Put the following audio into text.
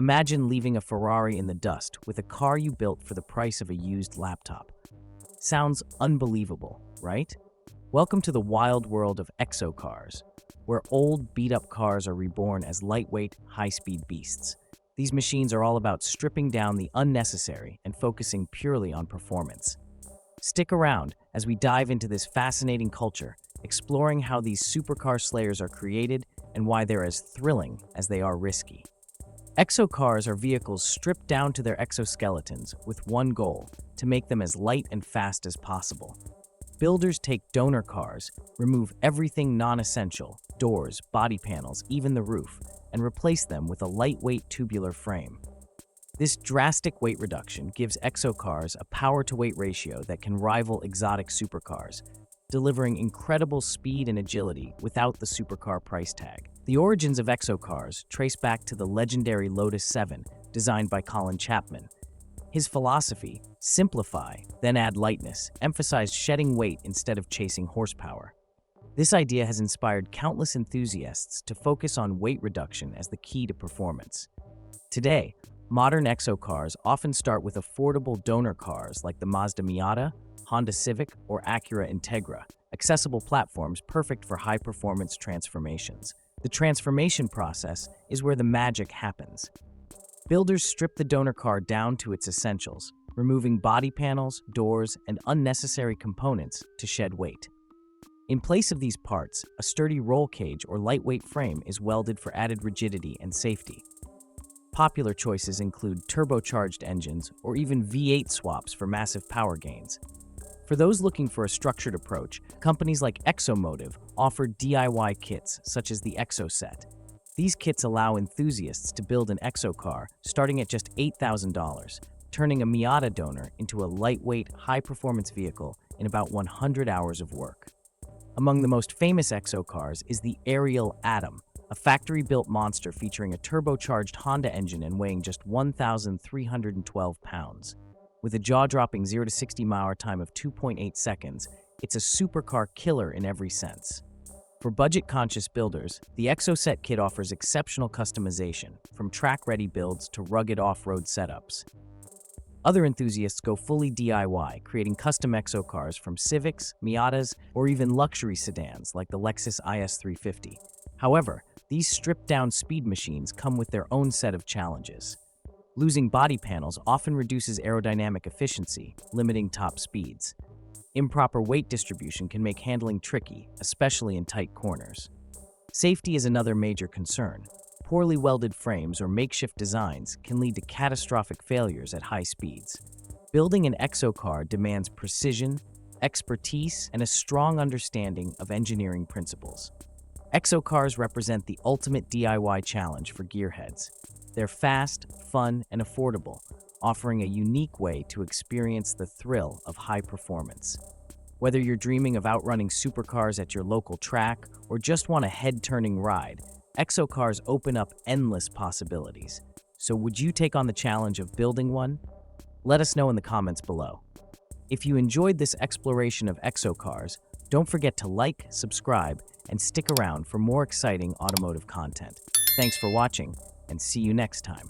Imagine leaving a Ferrari in the dust with a car you built for the price of a used laptop. Sounds unbelievable, right? Welcome to the wild world of Exocars, where old, beat-up cars are reborn as lightweight, high-speed beasts. These machines are all about stripping down the unnecessary and focusing purely on performance. Stick around as we dive into this fascinating culture, exploring how these supercar slayers are created and why they're as thrilling as they are risky. Exocars are vehicles stripped down to their exoskeletons with one goal: to make them as light and fast as possible. Builders take donor cars, remove everything non-essential, doors, body panels, even the roof, and replace them with a lightweight tubular frame. This drastic weight reduction gives Exocars a power-to-weight ratio that can rival exotic supercars, delivering incredible speed and agility without the supercar price tag. The origins of Exocars trace back to the legendary Lotus 7, designed by Colin Chapman. His philosophy, simplify, then add lightness, emphasized shedding weight instead of chasing horsepower. This idea has inspired countless enthusiasts to focus on weight reduction as the key to performance. Today, modern Exocars often start with affordable donor cars like the Mazda Miata, Honda Civic, or Acura Integra, accessible platforms perfect for high-performance transformations. The transformation process is where the magic happens. Builders strip the donor car down to its essentials, removing body panels, doors, and unnecessary components to shed weight. In place of these parts, a sturdy roll cage or lightweight frame is welded for added rigidity and safety. Popular choices include turbocharged engines or even V8 swaps for massive power gains. For those looking for a structured approach, companies like Exomotive offer DIY kits such as the Exoset. These kits allow enthusiasts to build an Exocar starting at just $8,000, turning a Miata donor into a lightweight, high-performance vehicle in about 100 hours of work. Among the most famous Exocars is the Ariel Atom, a factory-built monster featuring a turbocharged Honda engine and weighing just 1,312 pounds. With a jaw-dropping 0 to 60-mile time of 2.8 seconds, it's a supercar killer in every sense. For budget-conscious builders, the Exoset kit offers exceptional customization, from track-ready builds to rugged off-road setups. Other enthusiasts go fully DIY, creating custom Exocars from Civics, Miatas, or even luxury sedans like the Lexus IS350. However, these stripped-down speed machines come with their own set of challenges. Losing body panels often reduces aerodynamic efficiency, limiting top speeds. Improper weight distribution can make handling tricky, especially in tight corners. Safety is another major concern. Poorly welded frames or makeshift designs can lead to catastrophic failures at high speeds. Building an Exocar demands precision, expertise, and a strong understanding of engineering principles. Exocars represent the ultimate DIY challenge for gearheads. They're fast, fun, and affordable, offering a unique way to experience the thrill of high performance. Whether you're dreaming of outrunning supercars at your local track or just want a head-turning ride, Exocars open up endless possibilities. So would you take on the challenge of building one? Let us know in the comments below. If you enjoyed this exploration of Exocars, don't forget to like, subscribe, and stick around for more exciting automotive content. Thanks for watching, and see you next time.